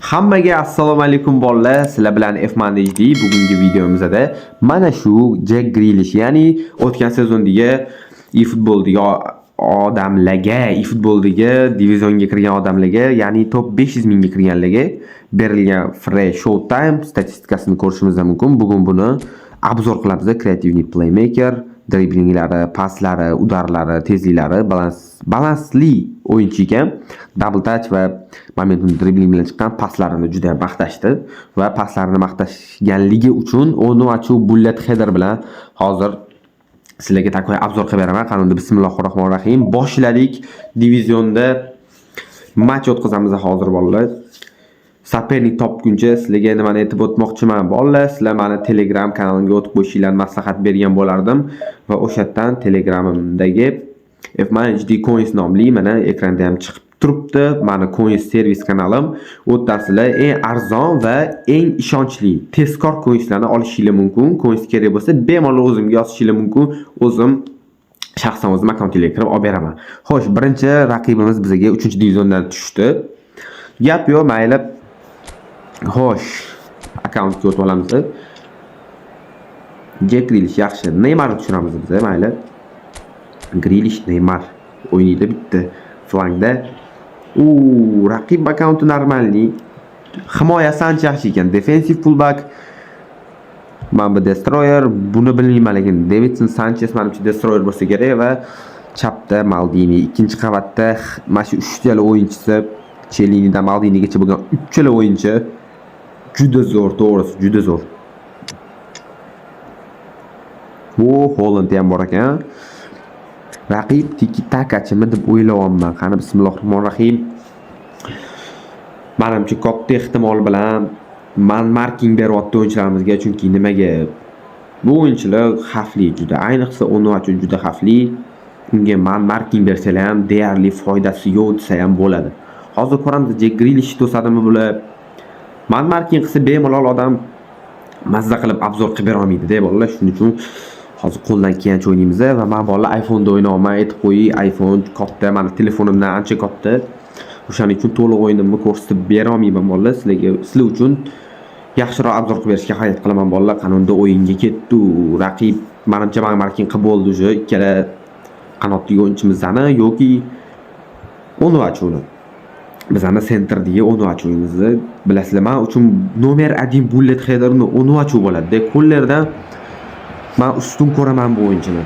Hammaga assalomu alaykum bolalar. Sizlar bilan F-Managed. Bugungi videomizda mana shu Jack Grealish, ya'ni o'tgan sezondagi eFootball'dagi odamlarga, eFootball'dagi divizionga kirgan odamlarga, ya'ni top 500 mingga kirganlarga berilgan free showtime statistikasini ko'rishimiz mumkin. Bugun buni obzor qilamiz. Creative playmaker, driblinglari, paslari, udarlari, tezliklari, balansli o'yinchi ekan. Double touch va momentum dribling bilan chiqqan paslarini juda maqtashdi va paslarini maqtashganligi uchun Onuachu bullet header bilan hozir sizlarga takoy obzor qilib beraman. Qanunda bismillahir-rohmanir-rohim. Boshladik. Divizionda match o'tkazamiz hozir bolalar. Sapernik topguncha sizlarga nimani aytib o'tmoqchiman bolalar. Sizlar meni Telegram kanalimga o'tib qo'yishinglarni maslahat bergan bo'lardim va o'sha yerdan Telegramimdagi F-Managed Coins nomli mana ekranda ham chiqib turibdi. Mani Coins servis kanalim. U yerda sizlar eng arzon va eng ishonchli tezkor coinslarni olishingiz mumkin. Coins kerak bo'lsa bemalol o'zimga yozishingiz mumkin. O'zim shaxsan o'zim akkauntimga kirib olib beraman. Xo'sh, birinchi raqibimiz bizga 3-diviziondan tushdi. Gap yo'q, mayli. Xo'sh, akkauntga o'tib olamiz. Jack Grealish yaxshi. Neymarni tushiramiz biz, mayli. Grealish, Neymar o'ynaydi bitta flangda. Raqib akkaunti normalniy. Himoyasi ancha yaxshi ekan. Defensive fullback. Mana destroyer, buni bilmayman, lekin Davidson Sanchez menimcha destroyer bo'lsa kerak va chapda Maldini, ikkinchi qavatda mana shu 3 tala o'yinchisi Chelinidan Maldinigacha bo'lgan 3 tala o'yinchi juda zo'r, to'g'risi, juda zo'r. Holland ham bor ekan. Raqib tiki-takachimi deb o'ylayapman. Qani bismillahir-rohmanir-rohim. Menimcha katta ehtimol bilan marking beryapti o'yinchilarimizga, chunki nimaga? Bu o'yinchilar xavfli juda. Ayniqsa Onuachu juda xavfli. Unga marking bersalar ham deyarli foydasi yo'q desa ham bo'ladi. Hozir ko'ramiz Jack Grealish to'sadimi bular. Marking qilsa bemalol odam mazza qilib obzor qilib bera olmaydi deb bolalar. Shuning uchun hozir qo'ldan kelgancha o'ynaymiz va men bolalar iPhone'da o'ynayapman. Aytib qo'yi, iPhone katta, meni telefonimdan ancha katta. O'shaning uchun to'liq o'yinimni ko'rsatib bera olmayman bolalar. Sizlar uchun yaxshiroq obzor qilib berishga harakat qilaman bolalar. Qanunda o'yinga ketdi. Raqib menimcha marking qilib bo'ldi o'sha ikkala qanotdagi o'yinchimizni yoki Onuachuni. Bizani centerdagi Onuachuimizni bilasizlar, men uchun nomer 1 bullet headerni Onuachu bo'ladi. Qo'llardan men ustun ko'raman bu o'yinchini.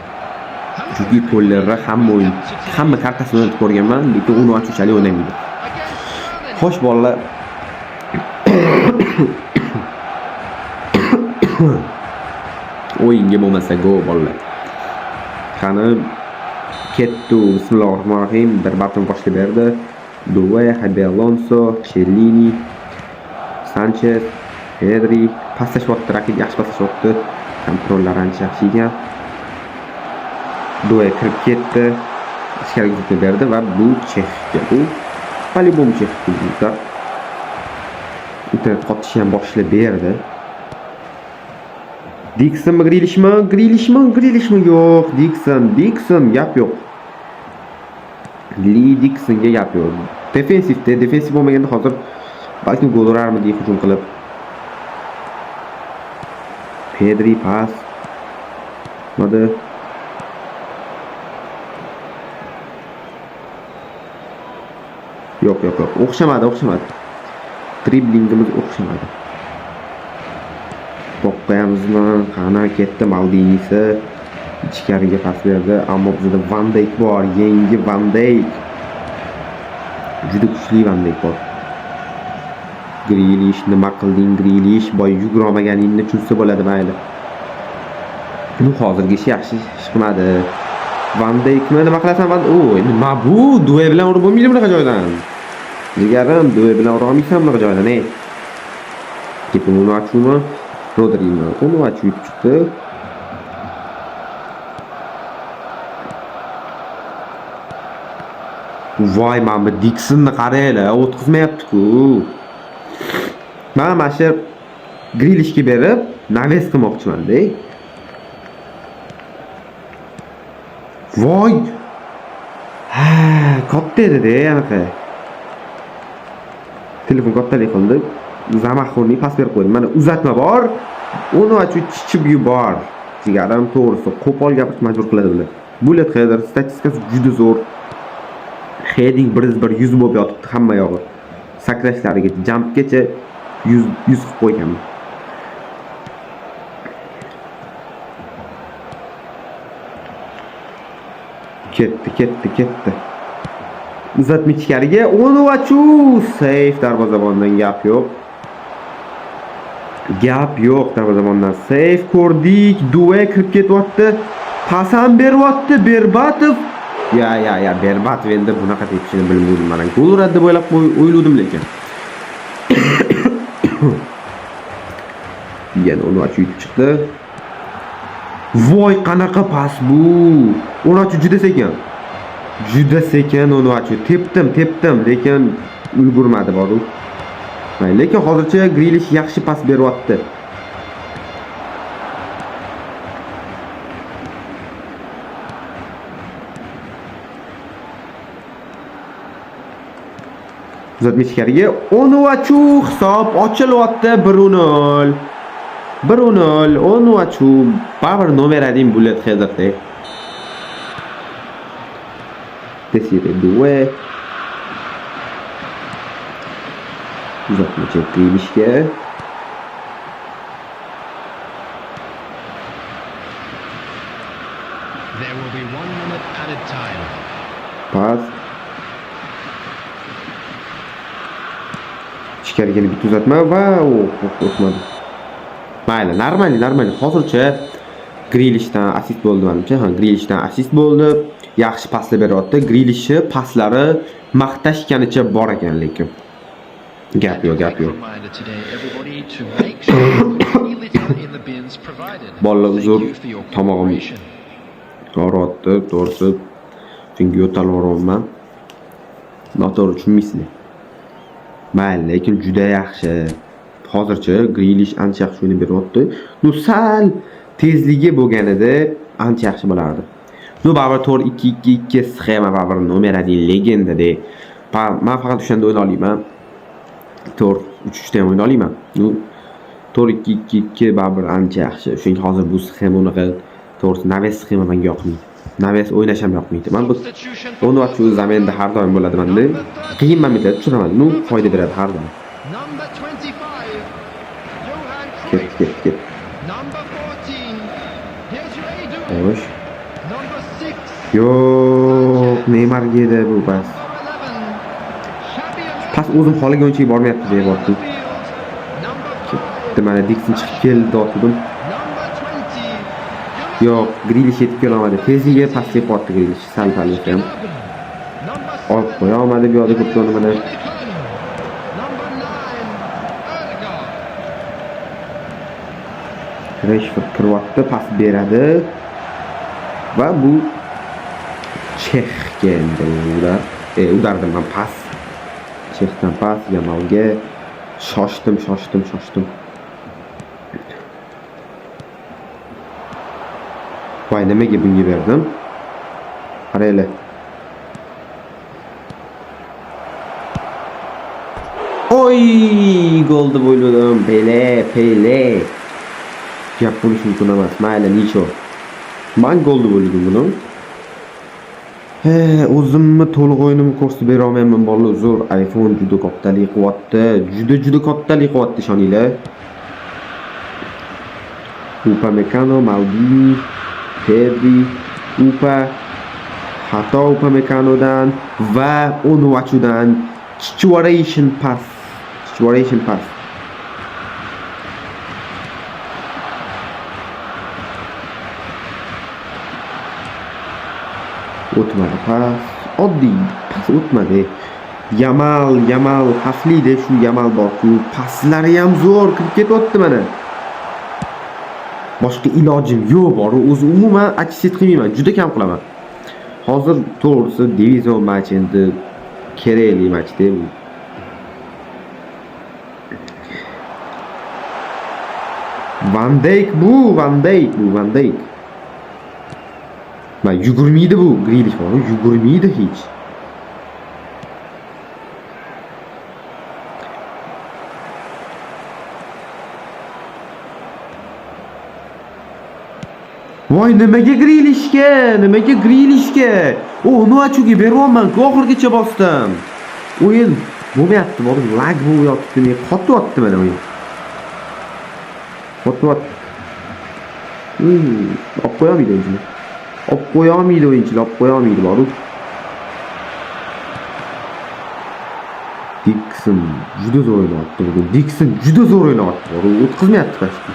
Chunki qo'llarga hamma kartasini o'tib ko'rganman, lekin Onuachu chali o'ynamaydi. Xo'sh bolalar. O'yinga bo'lmasa go bolalar. Qani ketdi. Bismillahir-rohmanir-rohim. Bir baton boshlab berdi. Due, Xabi Alonso, Chelini, Sanchez, Pedri paslashyapti, raqib yaxshi paslashyapti. Kontrollar ancha yaxshi ekan. Due kirib ketdi. Ichkariga ketib berdi va bu Chexga. Bu Palibom Chexga. Internet qotishni ham boshlab berdi. Dixon Grealishmi? Yo'q, Dixon gap yo'q. Lee Dixonga gap yo'q. Defensiv bo'lmaganda hozir balki gol urarmidi hujum qilib. Pedri pas. Mana Yo'q. O'xshamadi. Driblingimiz o'xshamadi. To'qqayamizmi? Qana ketdi Maldinisi. Ichkariga pas berdi, ammo bizda Van Dijk bor, yangi Van Dijk. Juda kuchli Van Dijk bor. Grealish, nima qilding Grealish? Boy yugurmaganingni tushunsa bo'ladi, mayli. Buni hozirgi ish yaxshi chiqmadi. Van Dijkmi nima qilasan? Nima bu? Due bilan urib bo'lmaydi bunaqa joydan. Jigarim, Due bilan ura olmaysan bunaqa joydan, ey. Ketini Onuachumi? Rodrigo. Onuachu chiqdi. Voy, mana bu Dixonni qaranglar, o'tkazmayapti-ku. Men mana shu Grealishga berib, naves qilmoqchiman-da. Voy! Katta edi-da, anaqa. Telefon kattalik qildi. Zamaxxonning pas berib qo'ydi. Mana uzatma bor. Uni ochib chichib yubor. Jigarim to'g'risi qo'pol gapirib majbur qiladi bular. Bullet header statistikasi juda zo'r. Heading 1 100 bo'lib yotibdi hamma yog'i. Sakrashlariga, jumpgacha 100 qilib qo'yganman. Ketdi. Uzatma ichkariga Onuachu safe darvozabondan gap yo'q. Darvozabondan safe ko'rdik. Due kirib ketyapti. Pas ham beryapti Berbatov. Ya Berbatov endi bunaqa tepishini bilmadim men. Gol uradi deb o'yladim lekin. Yana Onuachu yutib chiqdi. Voy qanaqa pas bu. Onuachu juda sekin Onuachu tepdim lekin ulgurmadi boru. Lekin hozircha Grilish yaxshi pas beryapti. Uzatma ichkariga Onuachu hisob ochilyapti 1-0. Onuachu baribir nomer 1 bullet headerda. Desire Due. Uzatma Grillishga. There will be 1 minute added time. Pas. Ichkariga bitta uzatma va o'tmadi. Mayli, normal. Hozircha Grillishdan assist bo'ldi menimcha. Grillishdan assist bo'ldi. Yaxshi paslar beryapti. Grillishni paslari maqtashganicha bor ekan lekin. Gap yo'q. Bolalar uzr, tomog'im og'riyapti, to'g'risi. Chunki yo'talvoryapman. Noto'g'ri tushunmaysizlar. Mayli, lekin juda yaxshi. Hozircha Grilish ancha yaxshi o'ynab beryapti. Sal tezligi bo'lganida ancha yaxshi bo'lardi. Baribir 4-2-2-2 sxema baribir nomer 1 legendada. Men faqat o'shanda o'yna olaman. 4-3-3 ham o'yna olaman. 4-2-2-2 baribir ancha yaxshi. Chunki hozir bu sxema unaqa to'g'risi Naves sxema menga yoqmaydi. Naves o'ynash ham yoqmaydi. Men bu Onuachu zamenda har doim bo'ladi menda. Qiyin mamlakatda tushiraman. Foyda beradi har doim. Ket. Xo'sh. Yo'q, Neymarga edi bu pas. Pas o'zim xoliga uncha bormayapti deyapti. Mana Dixon chiqib keldi dotdim. Yo'q, Grilish yetib kela olmadi. Tezligiga pastga qotdi Grilish. Sal-pal ham. Olib qo'ya olmadi bu yoqda ko'p mana. Rashford kiryapti, pas beradi. Va bu Chexga endi udardim men pas. Chexdan pas Yamalga shoshdim. Voy, nimaga bunga berdim? Qaraylar. Oy, gol deb o'yladim. Pele. Gap bo'lishi mumkin emas. Mayli, nicho. Men gol deb o'yladim buni. O'zimni to'liq o'yinimni ko'rsatib bera olmayman bolalar. Zo'r iPhone juda kattalik qilyapti. Juda kattalik qilyapti ishoninglar. Upamecano, Maldini, Pedri, Upamecanodan va Onuachudan situation pass. O'tmadi pas. Oddiy pas o'tmadi. Yamal xavfli-da shu Yamal bor-ku. Paslari ham zo'r kirib ketyapti mana. Boshqa ilojim yo'q bor. O'zi umuman aksit qilmayman, juda kam qilaman. Hozir to'g'risi divizion match endi kerakli matchda bu. Van Dijk. Ma yugurmaydi bu Grilish bor, yugurmaydi hech. Voy nimaga Grilishga? Nimaga Grilishga? Nuachuga beryapman-ku, oxirgacha bosdim. O'yin bo'lmayapti, bodim lag bo'lyapti, men qotyapti mana o'yin. Qotyapti. Olib qo'yolmaydi o'yinchilar. Olib qo'yolmaydi o'yinchilar, olib qo'yolmaydi boru. Dikson juda zo'r o'ynayapti bugun. Dikson juda zo'r o'ynayapti. O'tkazmayapti pastga.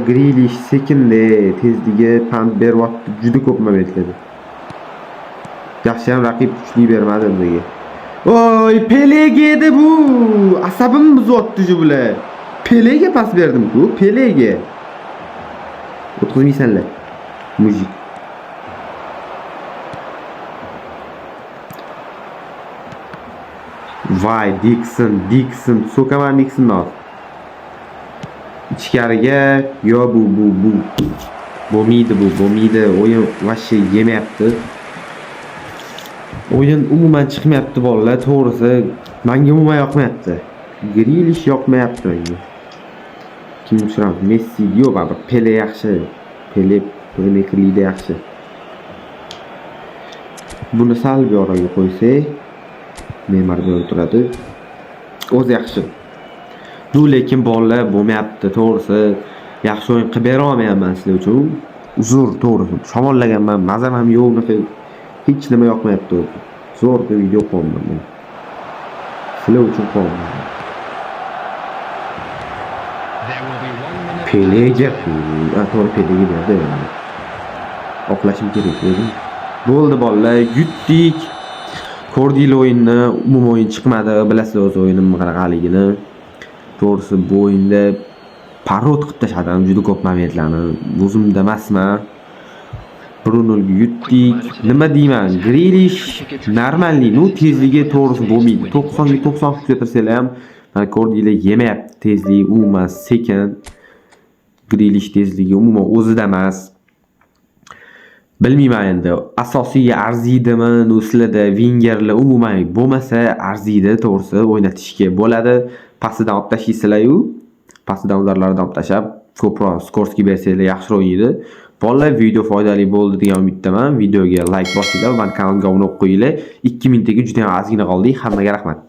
Grilish sekindi, tezligi pand beryapti, juda ko'p momentlarda. Yaxshi ham raqib kuchli bermadi bizga. Oy, Pelega edi bu. Asabim buzyapti shu bular. Pelega pas berdim-ku, Pelega. O'tkazmaysanlar. Mujik. Voy, Dikson, so'kaman Diksonni. Ichkariga yo bu. Bo'lmaydi. O'yin vashshe yemayapti. O'yin umuman chiqmayapti bolalar, to'g'risi menga umuman yoqmayapti. Grilish yoqmayapti menga. Kim tushiramiz? Messi yo'q, baribir Pele yaxshi. Pele playmakerlikda yaxshi. Buni salbiy orolga qo'ysak, Neymar bilan turadi. O'zi yaxshi. Lekin bolalar bo'lmayapti, to'g'risi yaxshi o'yin qilib bera olmayapman sizlar uchun. Uzr, to'g'risi. Shamollaganman, mazam ham yo'q, hech nima yoqmayapti. Zo'r video qo'ydim men. Sizlar uchun qo'ydim. Pelega, to'g'ri Pelega berdi. Oqlashim kerak edi. Bo'ldi bolalar, yutdik. Ko'rdinglar o'yinni, umuman o'yin chiqmadi. Bilasizlar o'z o'yinim qanaqaligini. To'g'risi bu o'yinda parod qilib tashladim juda ko'p momentlarni. O'zimda emasman. 1-0 ga yutdik. Nima deyman? Grilish normalniy, tezligi to'g'risi bo'lmaydi. 90 ga 90 ko'tarsalar ham, mana ko'rdinglar, yemayapti tezligi, umuman sekin. Grilish tezligi umuman o'zida emas. Bilmayman endi, asosiy arziydimi, sizlarda wingerlar umuman bo'lmasa arziydi, to'g'risi o'ynatishga bo'ladi. Pastidan olib tashlaysizlar-yu, pastidan ularlardan olib tashlab, ko'proq skorskiy bersanglar yaxshi o'ynaydi. Bolalar, video foydali bo'ldi degan umiddaman. Videoga like bosinglar va kanalimga obuna bo'lib qo'yinglar. 2 minutaga juda ham ozgina qoldik. Hammaga rahmat.